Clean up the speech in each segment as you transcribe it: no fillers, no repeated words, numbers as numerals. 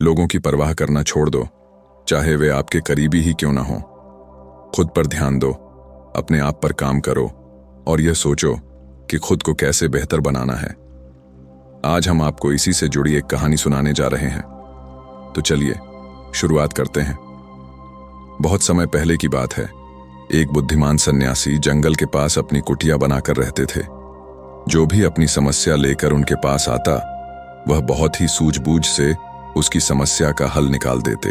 लोगों की परवाह करना छोड़ दो, चाहे वे आपके करीबी ही क्यों ना हो। खुद पर ध्यान दो, अपने आप पर काम करो और यह सोचो कि खुद को कैसे बेहतर बनाना है। आज हम आपको इसी से जुड़ी एक कहानी सुनाने जा रहे हैं। तो चलिए शुरुआत करते हैं। बहुत समय पहले की बात है। एक बुद्धिमान सन्यासी जंगल के पास अपनी कुटिया बनाकर रहते थे। जो भी अपनी समस्या लेकर उनके पास आता, वह बहुत ही सूझबूझ से उसकी समस्या का हल निकाल देते।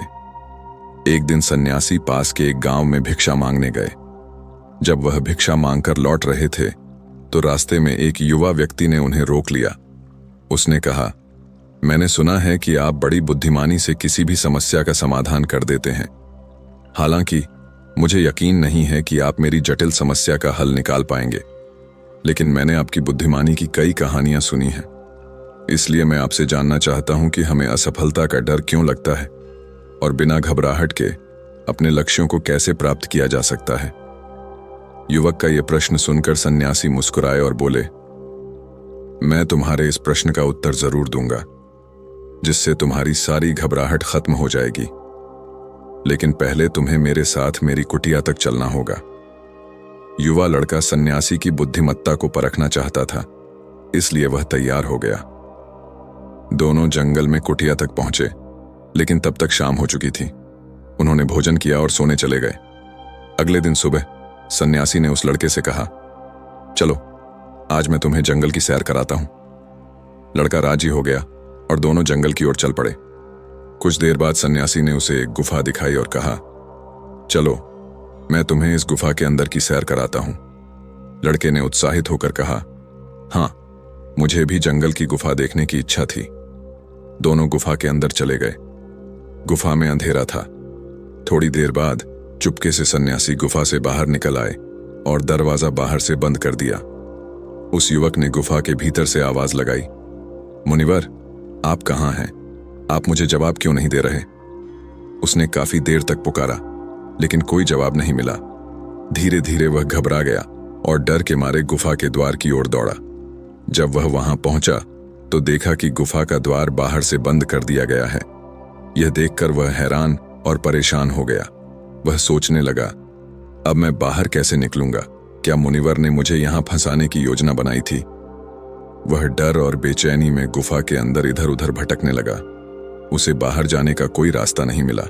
एक दिन सन्यासी पास के एक गांव में भिक्षा मांगने गए। जब वह भिक्षा मांगकर लौट रहे थे तो रास्ते में एक युवा व्यक्ति ने उन्हें रोक लिया। उसने कहा, मैंने सुना है कि आप बड़ी बुद्धिमानी से किसी भी समस्या का समाधान कर देते हैं। हालांकि मुझे यकीन नहीं है कि आप मेरी जटिल समस्या का हल निकाल पाएंगे, लेकिन मैंने आपकी बुद्धिमानी की कई कहानियां सुनी हैं। इसलिए मैं आपसे जानना चाहता हूं कि हमें असफलता का डर क्यों लगता है और बिना घबराहट के अपने लक्ष्यों को कैसे प्राप्त किया जा सकता है। युवक का यह प्रश्न सुनकर सन्यासी मुस्कुराए और बोले, मैं तुम्हारे इस प्रश्न का उत्तर जरूर दूंगा, जिससे तुम्हारी सारी घबराहट खत्म हो जाएगी। लेकिन पहले तुम्हें मेरे साथ मेरी कुटिया तक चलना होगा। युवा लड़का सन्यासी की बुद्धिमत्ता को परखना चाहता था, इसलिए वह तैयार हो गया। दोनों जंगल में कुटिया तक पहुंचे, लेकिन तब तक शाम हो चुकी थी। उन्होंने भोजन किया और सोने चले गए। अगले दिन सुबह सन्यासी ने उस लड़के से कहा, चलो आज मैं तुम्हें जंगल की सैर कराता हूं। लड़का राजी हो गया और दोनों जंगल की ओर चल पड़े। कुछ देर बाद सन्यासी ने उसे एक गुफा दिखाई और कहा, चलो मैं तुम्हें इस गुफा के अंदर की सैर कराता हूं। लड़के ने उत्साहित होकर कहा, हां, मुझे भी जंगल की गुफा देखने की इच्छा थी। दोनों गुफा के अंदर चले गए। गुफा में अंधेरा था। थोड़ी देर बाद चुपके से सन्यासी गुफा से बाहर निकल आए और दरवाजा बाहर से बंद कर दिया। उस युवक ने गुफा के भीतर से आवाज लगाई, मुनिवर, आप कहां हैं? आप मुझे जवाब क्यों नहीं दे रहे? उसने काफी देर तक पुकारा, लेकिन कोई जवाब नहीं मिला। धीरे धीरे वह घबरा गया और डर के मारे गुफा के द्वार की ओर दौड़ा। जब वह वहां पहुंचा तो देखा कि गुफा का द्वार बाहर से बंद कर दिया गया है। यह देखकर वह हैरान और परेशान हो गया। वह सोचने लगा, अब मैं बाहर कैसे निकलूंगा? क्या मुनिवर ने मुझे यहां फंसाने की योजना बनाई थी? वह डर और बेचैनी में गुफा के अंदर इधर उधर भटकने लगा। उसे बाहर जाने का कोई रास्ता नहीं मिला।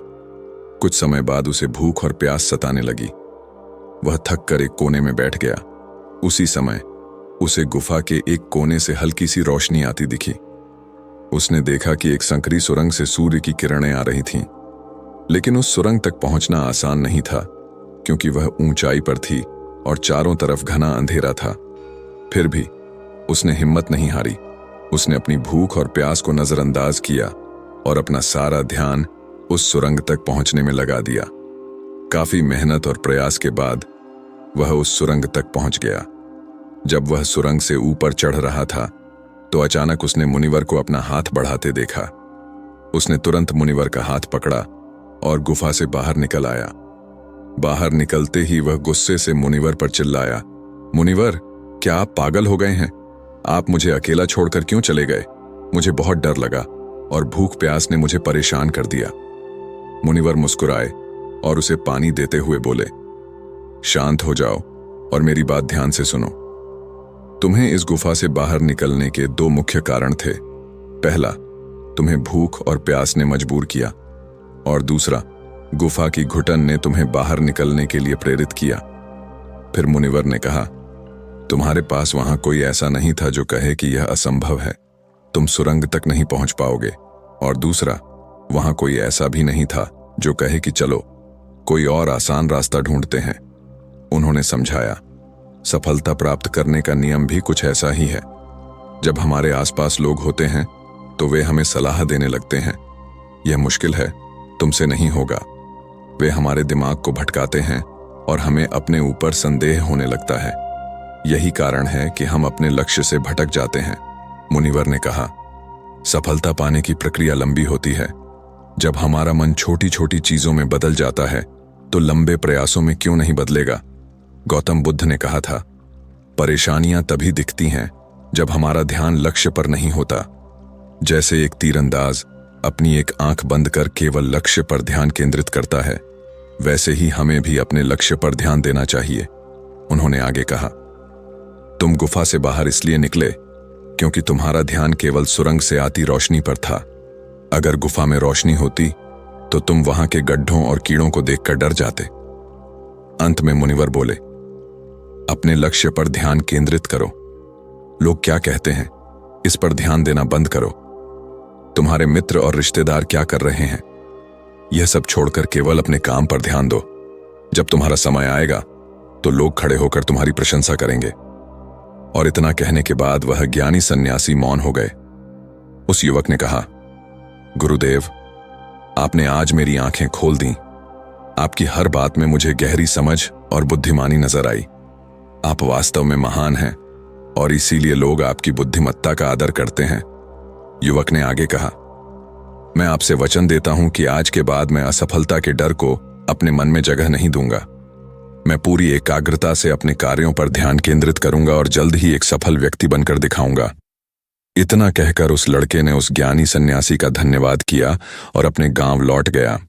कुछ समय बाद उसे भूख और प्यास सताने लगी। वह थक कर एक कोने में बैठ गया। उसी समय उसे गुफा के एक कोने से हल्की सी रोशनी आती दिखी। उसने देखा कि एक संकरी सुरंग से सूर्य की किरणें आ रही थीं, लेकिन उस सुरंग तक पहुंचना आसान नहीं था, क्योंकि वह ऊंचाई पर थी और चारों तरफ घना अंधेरा था। फिर भी उसने हिम्मत नहीं हारी। उसने अपनी भूख और प्यास को नजरअंदाज किया और अपना सारा ध्यान उस सुरंग तक पहुंचने में लगा दिया। काफी मेहनत और प्रयास के बाद वह उस सुरंग तक पहुंच गया। जब वह सुरंग से ऊपर चढ़ रहा था तो अचानक उसने मुनिवर को अपना हाथ बढ़ाते देखा। उसने तुरंत मुनिवर का हाथ पकड़ा और गुफा से बाहर निकल आया। बाहर निकलते ही वह गुस्से से मुनिवर पर चिल्लाया, मुनिवर, क्या आप पागल हो गए हैं? आप मुझे अकेला छोड़कर क्यों चले गए? मुझे बहुत डर लगा और भूख प्यास ने मुझे परेशान कर दिया। मुनिवर मुस्कुराए और उसे पानी देते हुए बोले, शांत हो जाओ और मेरी बात ध्यान से सुनो। तुम्हें इस गुफा से बाहर निकलने के दो मुख्य कारण थे। पहला, तुम्हें भूख और प्यास ने मजबूर किया, और दूसरा, गुफा की घुटन ने तुम्हें बाहर निकलने के लिए प्रेरित किया। फिर मुनिवर ने कहा, तुम्हारे पास वहां कोई ऐसा नहीं था जो कहे कि यह असंभव है, तुम सुरंग तक नहीं पहुंच पाओगे, और दूसरा, वहां कोई ऐसा भी नहीं था जो कहे कि चलो कोई और आसान रास्ता ढूंढते हैं। उन्होंने समझाया, सफलता प्राप्त करने का नियम भी कुछ ऐसा ही है। जब हमारे आसपास लोग होते हैं तो वे हमें सलाह देने लगते हैं, यह मुश्किल है, तुमसे नहीं होगा। वे हमारे दिमाग को भटकाते हैं और हमें अपने ऊपर संदेह होने लगता है। यही कारण है कि हम अपने लक्ष्य से भटक जाते हैं। मुनिवर ने कहा, सफलता पाने की प्रक्रिया लंबी होती है। जब हमारा मन छोटी छोटी चीजों में बदल जाता है तो लंबे प्रयासों में क्यों नहीं बदलेगा? गौतम बुद्ध ने कहा था, परेशानियां तभी दिखती हैं जब हमारा ध्यान लक्ष्य पर नहीं होता। जैसे एक तीरंदाज अपनी एक आंख बंद कर केवल लक्ष्य पर ध्यान केंद्रित करता है, वैसे ही हमें भी अपने लक्ष्य पर ध्यान देना चाहिए। उन्होंने आगे कहा, तुम गुफा से बाहर इसलिए निकले क्योंकि तुम्हारा ध्यान केवल सुरंग से आती रोशनी पर था। अगर गुफा में रोशनी होती तो तुम वहां के गड्ढों और कीड़ों को देखकर डर जाते। अंत में मुनिवर बोले, अपने लक्ष्य पर ध्यान केंद्रित करो। लोग क्या कहते हैं, इस पर ध्यान देना बंद करो। तुम्हारे मित्र और रिश्तेदार क्या कर रहे हैं, यह सब छोड़कर केवल अपने काम पर ध्यान दो। जब तुम्हारा समय आएगा तो लोग खड़े होकर तुम्हारी प्रशंसा करेंगे। और इतना कहने के बाद वह ज्ञानी सन्यासी मौन हो गए। उस युवक ने कहा, गुरुदेव, आपने आज मेरी आंखें खोल दी। आपकी हर बात में मुझे गहरी समझ और बुद्धिमानी नजर आई। आप वास्तव में महान हैं और इसीलिए लोग आपकी बुद्धिमत्ता का आदर करते हैं। युवक ने आगे कहा, मैं आपसे वचन देता हूं कि आज के बाद मैं असफलता के डर को अपने मन में जगह नहीं दूंगा। मैं पूरी एकाग्रता से अपने कार्यों पर ध्यान केंद्रित करूंगा और जल्द ही एक सफल व्यक्ति बनकर दिखाऊंगा। इतना कहकर उस लड़के ने उस ज्ञानी सन्यासी का धन्यवाद किया और अपने गांव लौट गया।